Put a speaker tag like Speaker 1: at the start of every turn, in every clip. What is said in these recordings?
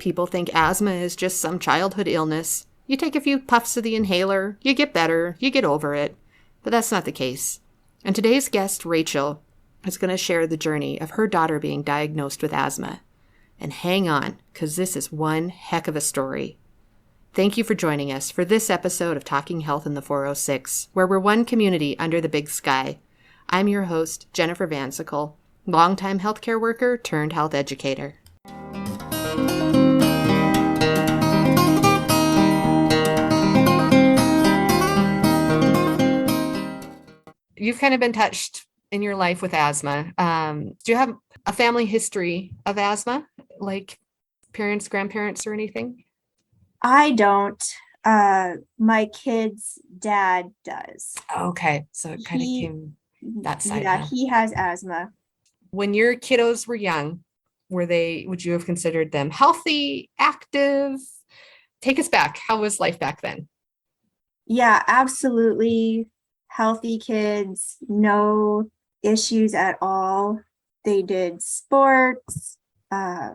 Speaker 1: people think asthma is just some childhood illness. You take a few puffs of the inhaler, you get better, you get over it. But that's not the case. And today's guest, Rachel, is going to share the journey of her daughter being diagnosed with asthma. And hang on, because this is one heck of a story. Thank you for joining us for this episode of Talking Health in the 406, where we're one community under the big sky. I'm your host, Jennifer Vansickle, longtime healthcare worker turned health educator. You've kind of been touched in your life with asthma. Do you have a family history of asthma, like parents, grandparents, or anything?
Speaker 2: I don't. My kid's dad does.
Speaker 1: Okay, so it kind of
Speaker 2: He,
Speaker 1: came that side,
Speaker 2: yeah,
Speaker 1: huh?
Speaker 2: he has asthma.
Speaker 1: When your kiddos were young, would you have considered them healthy, active? Take us back. How was life back then?
Speaker 2: Yeah, absolutely healthy kids, no issues at all. They did sports, uh,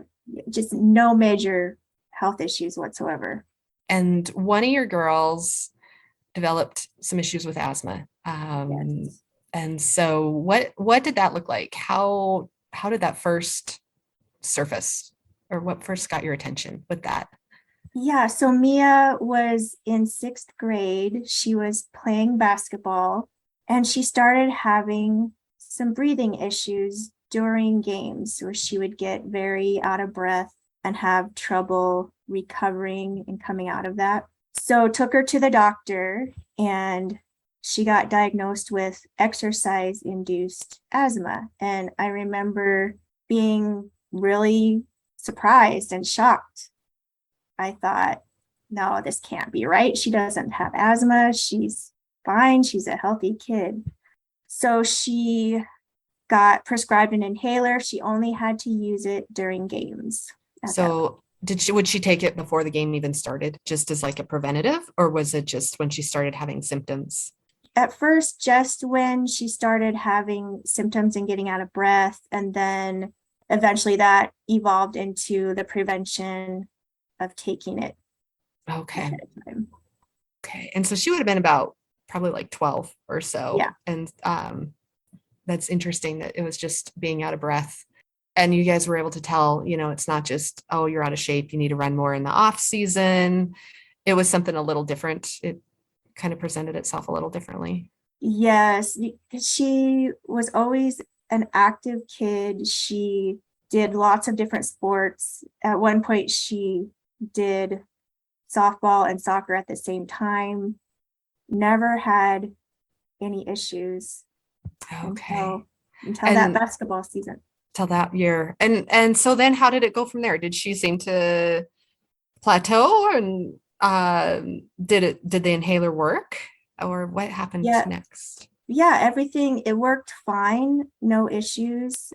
Speaker 2: just no major health issues whatsoever.
Speaker 1: And one of your girls developed some issues with asthma.
Speaker 2: Yes.
Speaker 1: And so what did that look like? How did that first surface, or what first got your attention with that?
Speaker 2: Yeah, so Mia was in sixth grade. She was playing basketball and she started having some breathing issues during games where she would get very out of breath and have trouble recovering and coming out of that. So took her to the doctor and she got diagnosed with exercise induced asthma. And I remember being really surprised and shocked. I thought, no, this can't be right. She doesn't have asthma. She's fine. She's a healthy kid. So she got prescribed an inhaler. She only had to use it during games at that point.
Speaker 1: So would she take it before the game even started, just as like a preventative, or was it just when she started having symptoms?
Speaker 2: At first, just when she started having symptoms and getting out of breath, and then eventually that evolved into the prevention of taking it
Speaker 1: Okay.
Speaker 2: ahead of time.
Speaker 1: Okay. And so she would have been about probably like 12 or so.
Speaker 2: Yeah.
Speaker 1: And that's interesting that it was just being out of breath. And you guys were able to tell, it's not just, oh, you're out of shape, you need to run more in the off season. It was something a little different. It kind of presented itself a little differently.
Speaker 2: Yes, she was always an active kid. She did lots of different sports. At one point, she did softball and soccer at the same time. Never had any issues
Speaker 1: Okay.
Speaker 2: until that
Speaker 1: And
Speaker 2: basketball season.
Speaker 1: till that year. And so then how did it go from there? Did she seem to plateau, and did the inhaler work, or what happened
Speaker 2: Yeah,
Speaker 1: next?
Speaker 2: yeah, everything it worked fine, no issues.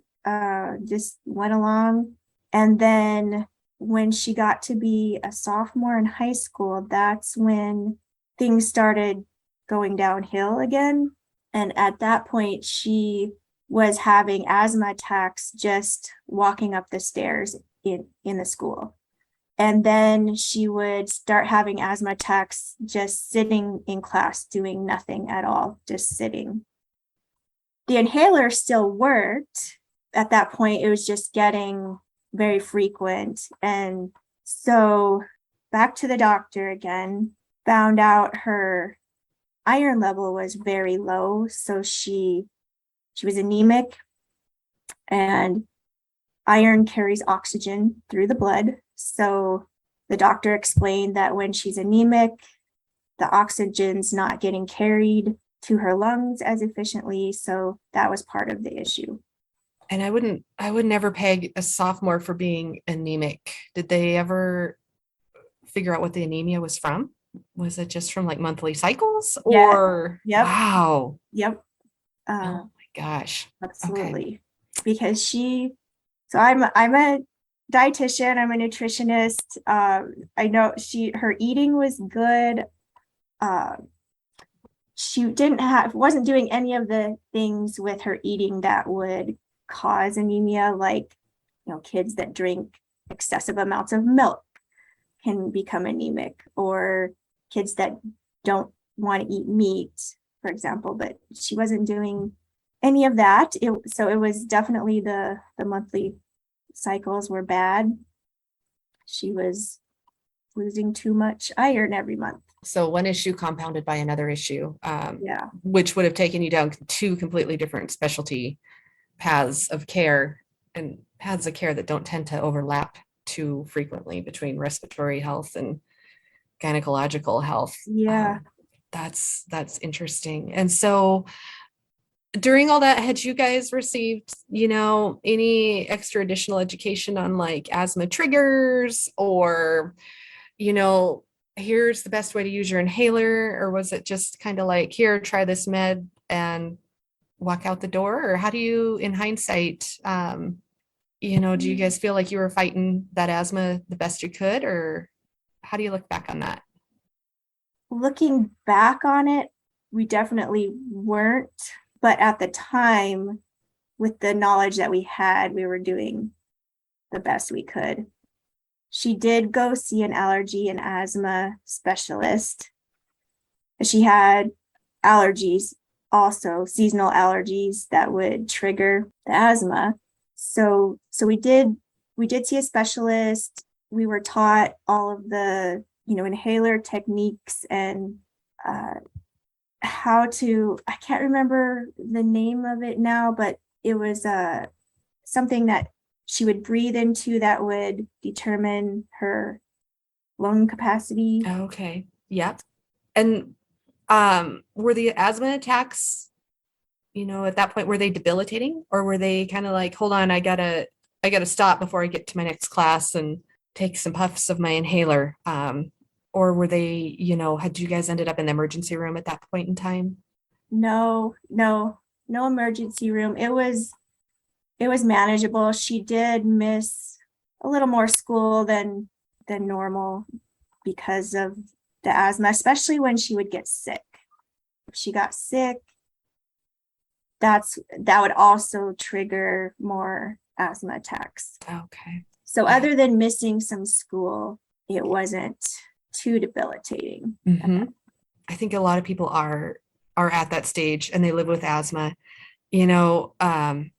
Speaker 2: Just went along. And then when she got to be a sophomore in high school, that's when things started going downhill again. And at that point, she was having asthma attacks just walking up the stairs in the school. And then she would start having asthma attacks just sitting in class, doing nothing at all, just sitting. The inhaler still worked. At that point, it was just getting very frequent. And so back to the doctor again, found out her iron level was very low. So she was anemic, and iron carries oxygen through the blood. So the doctor explained that when she's anemic, the oxygen's not getting carried to her lungs as efficiently. So that was part of the issue.
Speaker 1: And I would never peg a sophomore for being anemic. Did they ever figure out what the anemia was from? Was it just from like monthly cycles,
Speaker 2: Yeah.
Speaker 1: or
Speaker 2: Yep.
Speaker 1: wow?
Speaker 2: Yep.
Speaker 1: Oh my gosh. Okay.
Speaker 2: Absolutely. Because I'm a dietitian, I'm a nutritionist. I know her eating was good. Uh, she wasn't doing any of the things with her eating that would cause anemia, like, kids that drink excessive amounts of milk can become anemic, or kids that don't want to eat meat, for example. But she wasn't doing any of that. So it was definitely the monthly cycles were bad. She was losing too much iron every month.
Speaker 1: So one issue compounded by another issue,
Speaker 2: Yeah.
Speaker 1: which would have taken you down two completely different specialty paths of care, and paths of care that don't tend to overlap too frequently between respiratory health and gynecological health.
Speaker 2: Yeah.
Speaker 1: That's interesting. And so during all that, had you guys received, any extra additional education on like asthma triggers, or, here's the best way to use your inhaler? Or was it just kind of like, here, try this med and walk out the door? Or how do you, in hindsight, do you guys feel like you were fighting that asthma the best you could, or how do you look back on that?
Speaker 2: Looking back on it, we definitely weren't. But at the time, with the knowledge that we had, we were doing the best we could. She did go see an allergy and asthma specialist. She had allergies, also seasonal allergies that would trigger the asthma. So we did see a specialist. We were taught all of the inhaler techniques and how to, I can't remember the name of it now, but it was something that she would breathe into that would determine her lung capacity.
Speaker 1: Okay. Yep. And were the asthma attacks, at that point, were they debilitating, or were they kind of like, hold on, I gotta stop before I get to my next class and take some puffs of my inhaler? Or were they, had you guys ended up in the emergency room at that point in time?
Speaker 2: No emergency room. It was manageable. She did miss a little more school than normal because of the asthma, especially when she would get sick. If she got sick, that would also trigger more asthma attacks.
Speaker 1: Okay.
Speaker 2: So
Speaker 1: Yeah.
Speaker 2: other than missing some school, it wasn't too debilitating.
Speaker 1: Mm-hmm. I think a lot of people are at that stage and they live with asthma. We have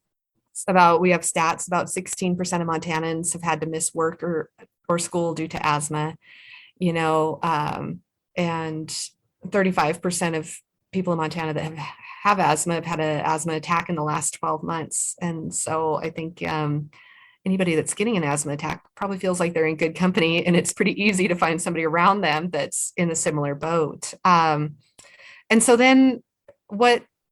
Speaker 1: stats about 16% of Montanans have had to miss work or school due to asthma, and 35% of people in Montana that have asthma have had an asthma attack in the last 12 months. And so I think anybody that's getting an asthma attack probably feels like they're in good company, and it's pretty easy to find somebody around them that's in a similar boat. And so then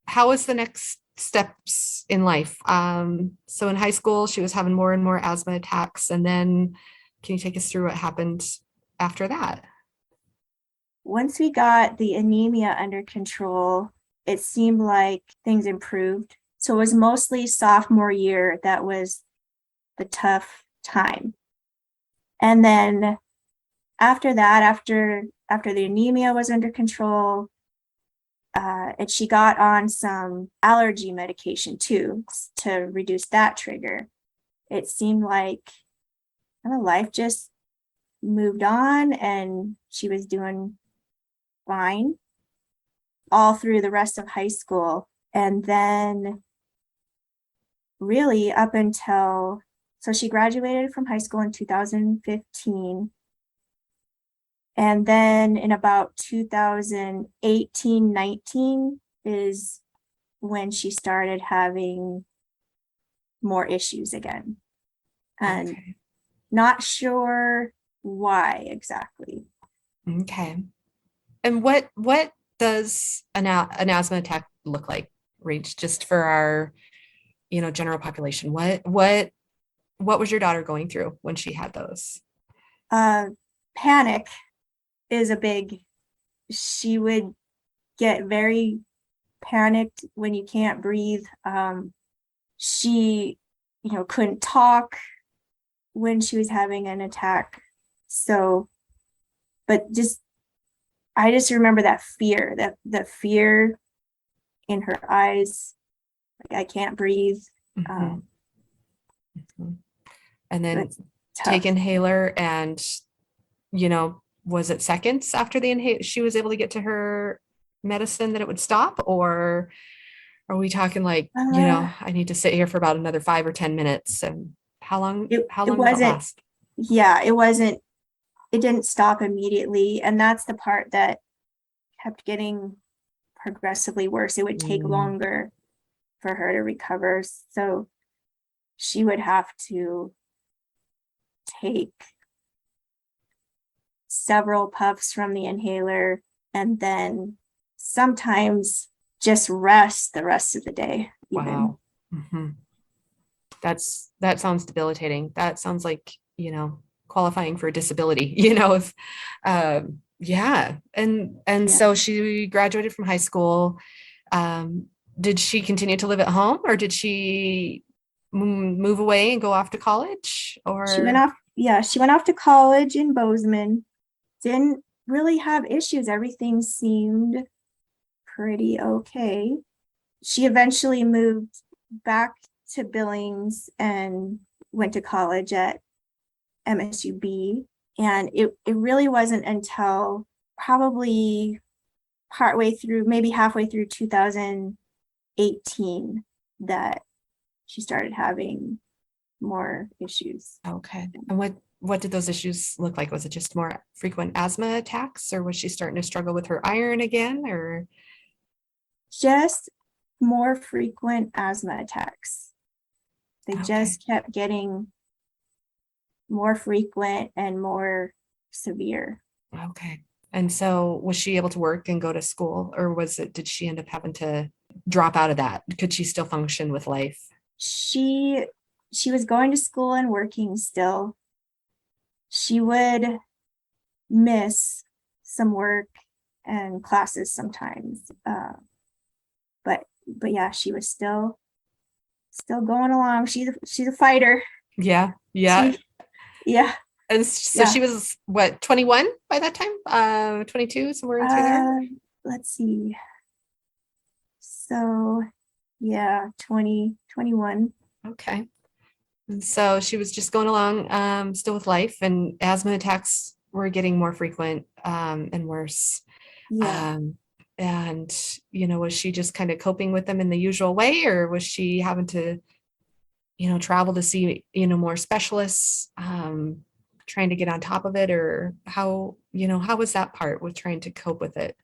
Speaker 1: how was the next steps in life? So in high school, she was having more and more asthma attacks. And then can you take us through what happened after that?
Speaker 2: Once we got the anemia under control, it seemed like things improved. So it was mostly sophomore year that was the tough time. And then after that, after the anemia was under control, and she got on some allergy medication too to reduce that trigger. It seemed like life just moved on and she was doing fine all through the rest of high school. And then really up until, so she graduated from high school in 2015. And then in about 2018, 19 is when she started having more issues again. And
Speaker 1: Okay.
Speaker 2: not sure why exactly.
Speaker 1: Okay. And what does an asthma attack look like, Rach, just for our, general population? What was your daughter going through when she had those?
Speaker 2: Panic is a big, she would get very panicked when you can't breathe. She, couldn't talk when she was having an attack. So, but I just remember that fear, that the fear in her eyes, like I can't breathe.
Speaker 1: Mhm. Mhm. And
Speaker 2: But
Speaker 1: then take
Speaker 2: tough.
Speaker 1: inhaler and, was it seconds after the inhaler she was able to get to her medicine that it would stop? Or are we talking like,
Speaker 2: Uh,
Speaker 1: I need to sit here for about another 5 or 10 minutes? And how
Speaker 2: it
Speaker 1: long did that
Speaker 2: wasn't,
Speaker 1: last?
Speaker 2: yeah, it didn't stop immediately. And that's the part that kept getting progressively worse. It would take
Speaker 1: Mm,
Speaker 2: longer for her to recover. So she would have to take several puffs from the inhaler and then sometimes just rest the rest of the day, even.
Speaker 1: wow. hmm that sounds debilitating. That sounds like, qualifying for a disability, if yeah. And
Speaker 2: Yeah.
Speaker 1: so she graduated from high school. Um, did she continue to live at home, or did she move away and go off to college?
Speaker 2: She went
Speaker 1: Or
Speaker 2: off, yeah, she went off to college in Bozeman. Didn't really have issues. Everything seemed pretty okay. She eventually moved back to Billings and went to college at MSUB. And it really wasn't until probably partway through, maybe halfway through 2018 that she started having more issues.
Speaker 1: okay. And what did those issues look like? Was it just more frequent asthma attacks, or was she starting to struggle with her iron again? Or
Speaker 2: Just more frequent asthma attacks. They
Speaker 1: okay.
Speaker 2: just kept getting more frequent and more severe.
Speaker 1: Okay. And so was she able to work and go to school, or did she end up having to drop out of that? Could she still function with life?
Speaker 2: She she was going to school and working still. She would miss some work and classes sometimes. But yeah, she was still going along. She's a fighter.
Speaker 1: Yeah. Yeah.
Speaker 2: She yeah,
Speaker 1: And so
Speaker 2: yeah.
Speaker 1: she was what, 21 by that time? 22, somewhere in through there?
Speaker 2: Uh let's see. So yeah, 2021.
Speaker 1: Okay. And so she was just going along, still with life, and asthma attacks were getting more frequent, and worse.
Speaker 2: Yeah.
Speaker 1: Um, and, was she just kind of coping with them in the usual way, or was she having to, travel to see, more specialists, trying to get on top of it? Or how was that part with trying to cope with it?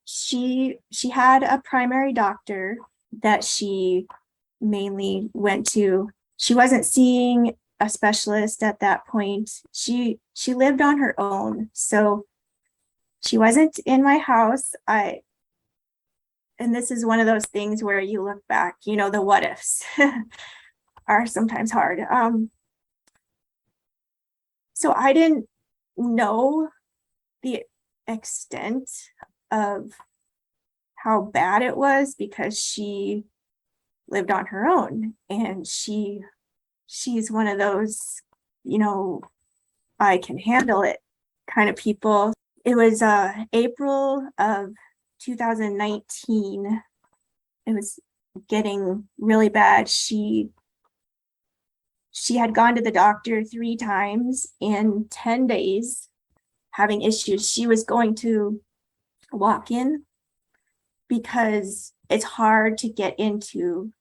Speaker 2: She had a primary doctor that she mainly went to. She wasn't seeing a specialist at that point. She lived on her own. So she wasn't in my house. I and this is one of those things where you look back, the what ifs are sometimes hard. So I didn't know the extent of how bad it was because she lived on her own and she's one of those, you know, I can handle it kind of people. It was April of 2019. It was getting really bad. She had gone to the doctor 3 times in 10 days having issues. She was going to walk in because it was hard to get into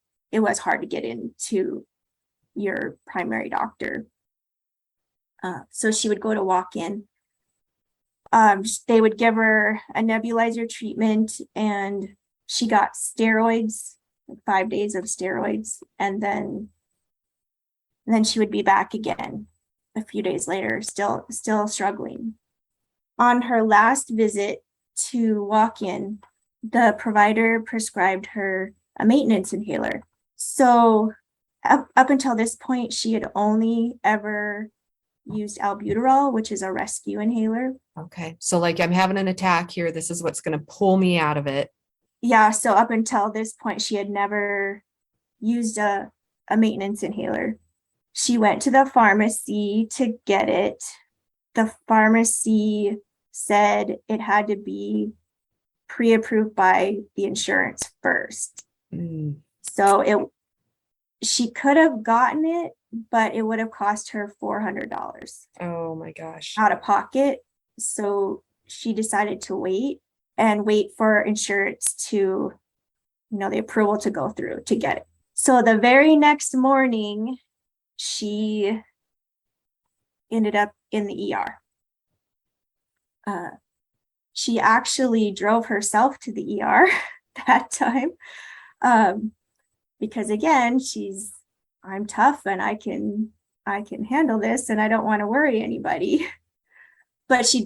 Speaker 2: your primary doctor. So she would go to walk in. They would give her a nebulizer treatment and she got steroids, like 5 days of steroids, and then she would be back again a few days later, still struggling. On her last visit to walk in, the provider prescribed her a maintenance inhaler. So up until this point, she had only ever used albuterol, which is a rescue inhaler.
Speaker 1: Okay. So like, I'm having an attack here. This is what's going to pull me out of it.
Speaker 2: Yeah, so up until this point, she had never used a maintenance inhaler. She went to the pharmacy to get it. The pharmacy said it had to be pre-approved by the insurance first.
Speaker 1: Mm,
Speaker 2: So she could have gotten it, but it would have cost her $400
Speaker 3: Oh my gosh.
Speaker 2: out of pocket. So she decided to wait for insurance to, the approval to go through to get it. So the very next morning, she ended up in the ER. She actually drove herself to the ER that time, because again, I'm tough and I can handle this and I don't want to worry anybody. But she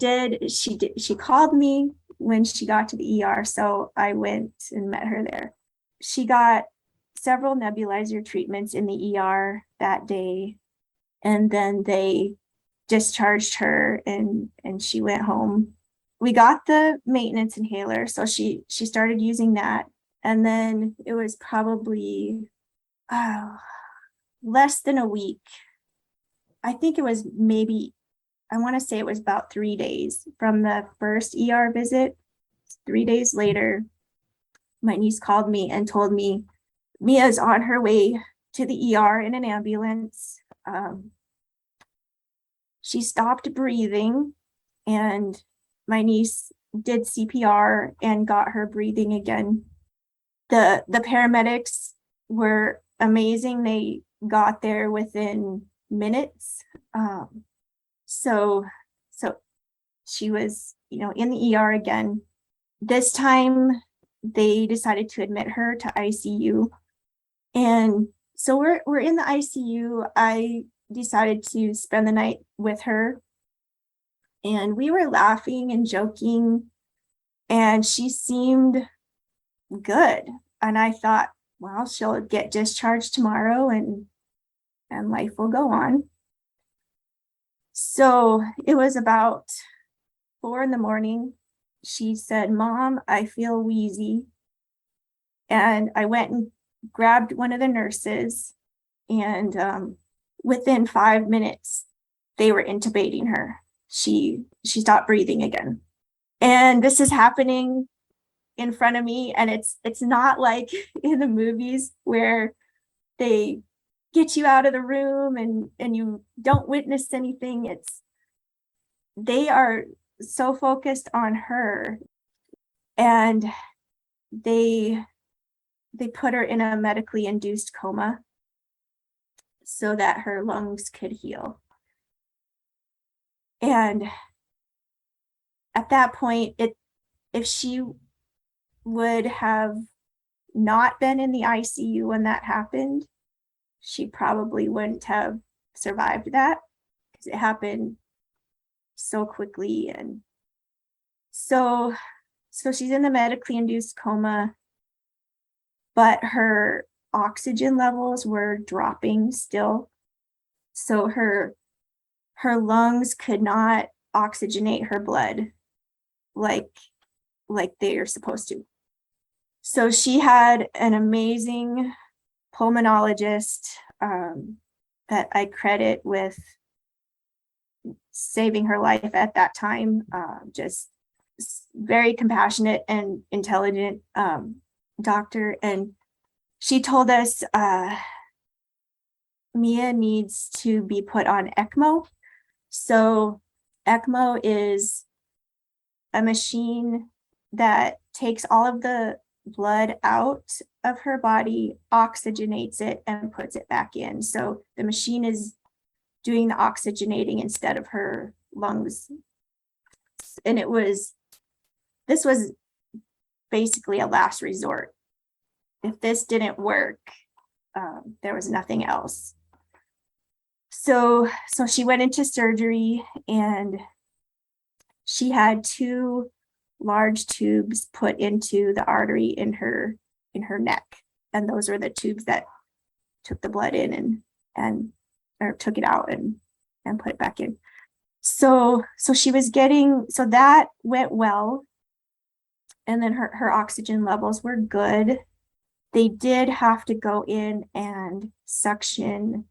Speaker 2: called me when she got to the ER, so I went and met her there. She got several nebulizer treatments in the ER that day, and then they discharged her and she went home. We got the maintenance inhaler, so she started using that, and then it was probably less than a week. I think it was maybe, I want to say it was about 3 days from the first ER visit. 3 days later, my niece called me and told me Mia's on her way to the ER in an ambulance. She stopped breathing, and my niece did CPR and got her breathing again. The paramedics were amazing. They got there within minutes. So she was, in the ER again. This time they decided to admit her to ICU. And so we're in the ICU. I decided to spend the night with her, and we were laughing and joking, and she seemed good. And I thought, well, she'll get discharged tomorrow and life will go on. So it was about 4 a.m. She said, "Mom, I feel wheezy." And I went and grabbed one of the nurses, and within 5 minutes, they were intubating her. She stopped breathing again. And this is happening in front of me. And it's not like in the movies where they get you out of the room and you don't witness anything. They are so focused on her, and they put her in a medically induced coma so that her lungs could heal. And at that point, if she would have not been in the ICU when that happened, she probably wouldn't have survived that, because it happened so quickly. And so she's in the medically induced coma, but her oxygen levels were dropping still. So her lungs could not oxygenate her blood like they are supposed to. So she had an amazing pulmonologist that I credit with saving her life at that time. Just very compassionate and intelligent doctor. And she told us Mia needs to be put on ECMO. So ECMO is a machine that takes all of the blood out of her body, oxygenates it, and puts it back in. So the machine is doing the oxygenating instead of her lungs. And this was basically a last resort. If this didn't work, there was nothing else. So she went into surgery, and she had 2 large tubes put into the artery in her neck, and those were the tubes that took the blood in and or took it out and put it back in. So she was getting, so that went well, and then her oxygen levels were good. They did have to go in and suction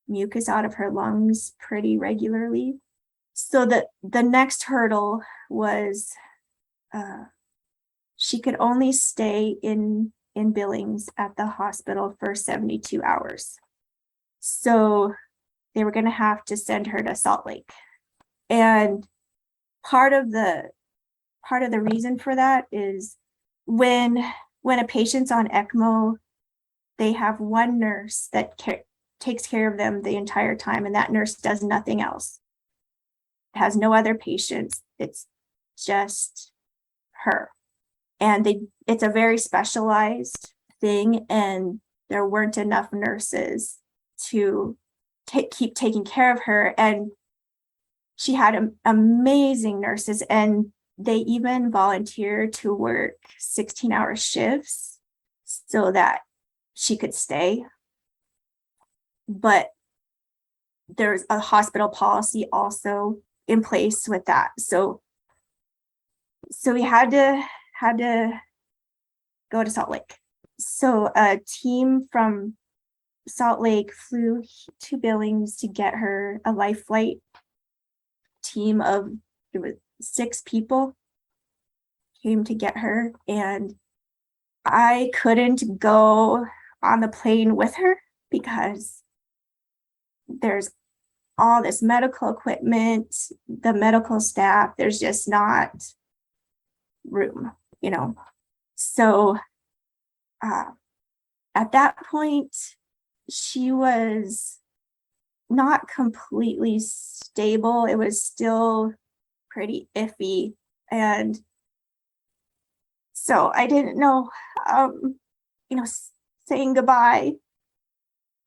Speaker 2: mucus out of her lungs pretty regularly. So the next hurdle was she could only stay in Billings at the hospital for 72 hours. So they were going to have to send her to Salt Lake. And part of the reason for that is when a patient's on ECMO, they have one nurse that takes care of them the entire time, and that nurse does nothing else. Has no other patients. It's just her. And it's a very specialized thing, and there weren't enough nurses to keep taking care of her. And she had amazing nurses, and they even volunteered to work 16-hour shifts so that she could stay. But there's a hospital policy also in place with that. So we had to go to Salt Lake. So a team from Salt Lake flew to Billings to get her. A life flight team of 6 people came to get her, and I couldn't go on the plane with her because there's all this medical equipment, the medical staff, there's just not room, So at that point, she was not completely stable. It was still pretty iffy. And so I didn't know, saying goodbye,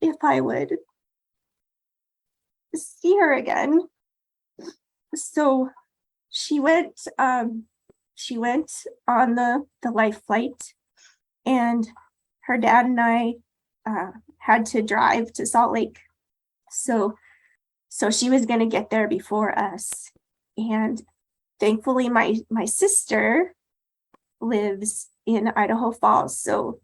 Speaker 2: if I would see her again. So she went on the life flight, and her dad and I had to drive to Salt Lake. So she was going to get there before us. And thankfully my sister lives in Idaho Falls. So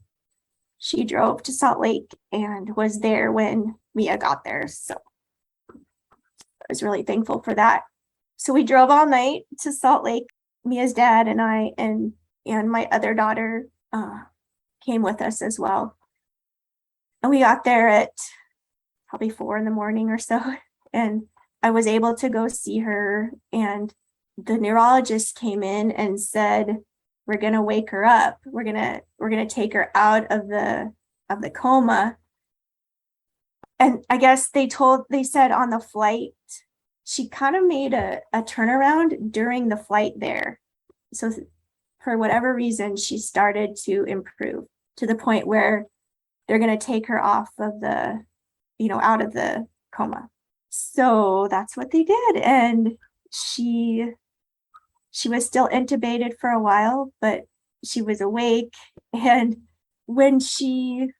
Speaker 2: she drove to Salt Lake and was there when Mia got there. So I was really thankful for that. So we drove all night to Salt Lake. Mia's dad and I and my other daughter came with us as well. And we got there at probably 4 a.m. or so. And I was able to go see her. And the neurologist came in and said, "We're going to wake her up. We're going to take her out of the coma." And I guess they said on the flight, she kind of made a turnaround during the flight there. So for whatever reason, she started to improve to the point where they're going to take her off of out of the coma. So that's what they did. And she was still intubated for a while, but she was awake. And when she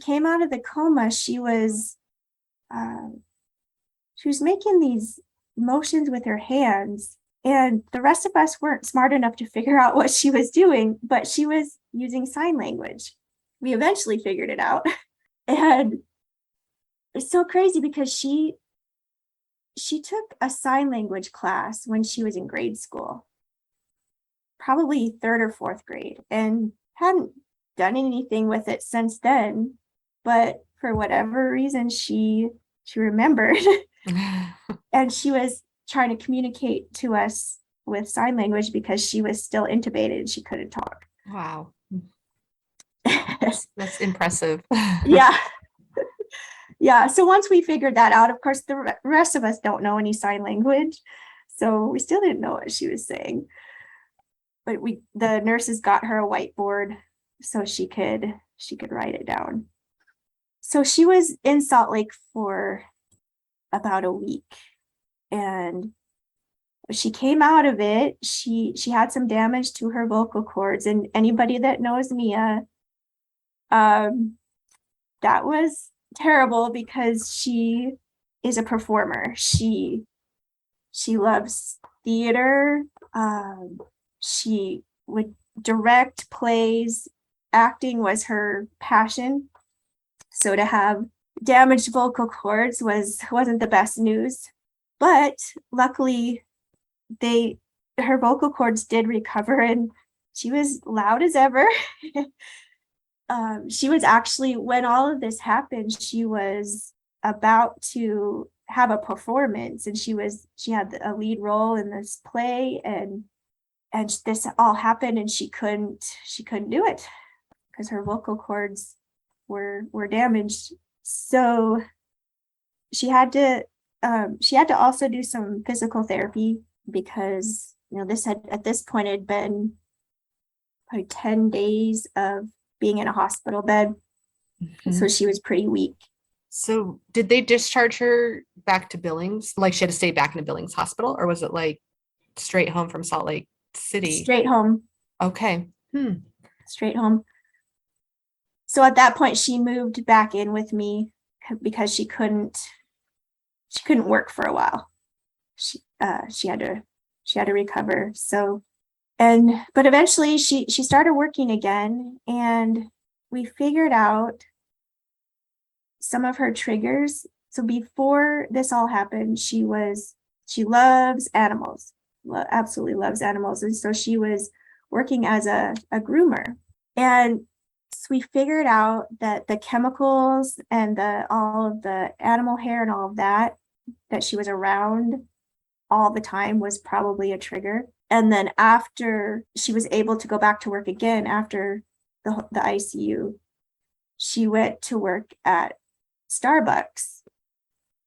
Speaker 2: came out of the coma, she was making these motions with her hands, and the rest of us weren't smart enough to figure out what she was doing, but she was using sign language. We eventually figured it out. And it's so crazy because she took a sign language class when she was in grade school, probably 3rd or 4th grade, and hadn't done anything with it since then. But for whatever reason, she remembered. And she was trying to communicate to us with sign language because she was still intubated and she couldn't talk.
Speaker 1: Wow. That's impressive.
Speaker 2: Yeah. Yeah. So once we figured that out, of course, the rest of us don't know any sign language. So we still didn't know what she was saying. But the nurses got her a whiteboard so she could write it down. So she was in Salt Lake for about a week. And she came out of it. She had some damage to her vocal cords. And anybody that knows Mia, that was terrible because she is a performer. She loves theater. She would direct plays. Acting was her passion. So to have damaged vocal cords wasn't the best news. But luckily, her vocal cords did recover, and she was loud as ever. she was actually, when all of this happened, she was about to have a performance, and she had a lead role in this play, and this all happened, and she couldn't do it because her vocal cords were damaged. So she had to also do some physical therapy because this had, at this point, had been probably 10 days of being in a hospital bed.
Speaker 1: Mm-hmm.
Speaker 2: So she was pretty weak.
Speaker 1: So did they discharge her back to Billings? Like she had to stay back in a Billings hospital, or was it like straight home from Salt Lake City?
Speaker 2: Straight home.
Speaker 1: Okay.
Speaker 2: Straight home. So at that point, she moved back in with me because she couldn't work for a while. She had to recover. So, but eventually she started working again, and we figured out some of her triggers. So before this all happened, she loves animals, absolutely loves animals. And so she was working as a groomer. And so we figured out that the chemicals and all of the animal hair and all of that she was around all the time was probably a trigger. And then after she was able to go back to work again after the ICU, she went to work at Starbucks,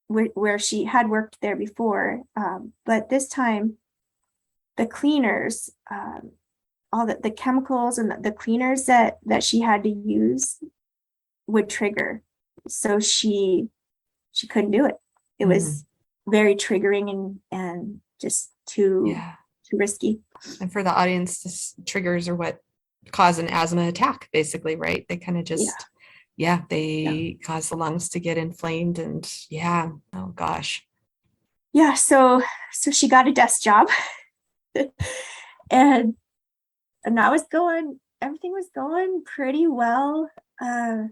Speaker 2: where she had worked there before. But this time, the cleaners, all the chemicals and the cleaners that she had to use would trigger. So she couldn't do it. It was very triggering and just too risky.
Speaker 1: And for the audience, this triggers are what cause an asthma attack, basically, right? They kind of just, they cause the lungs to get inflamed, and oh gosh.
Speaker 2: Yeah, so she got a desk job, and everything was going pretty well. And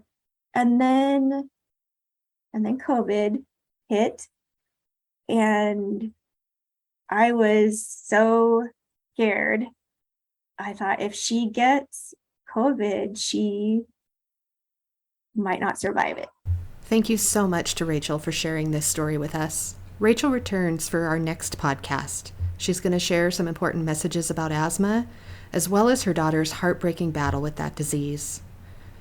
Speaker 2: then COVID hit, and I was so scared. I thought if she gets COVID, she might not survive it.
Speaker 1: Thank you so much to Rachel for sharing this story with us. Rachel returns for our next podcast. She's going to share some important messages about asthma, as well as her daughter's heartbreaking battle with that disease.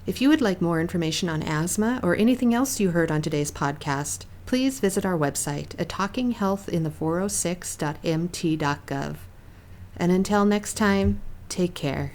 Speaker 1: If you would like more information on asthma or anything else you heard on today's podcast, please visit our website at talkinghealthin the406.mt.gov. And until next time, take care.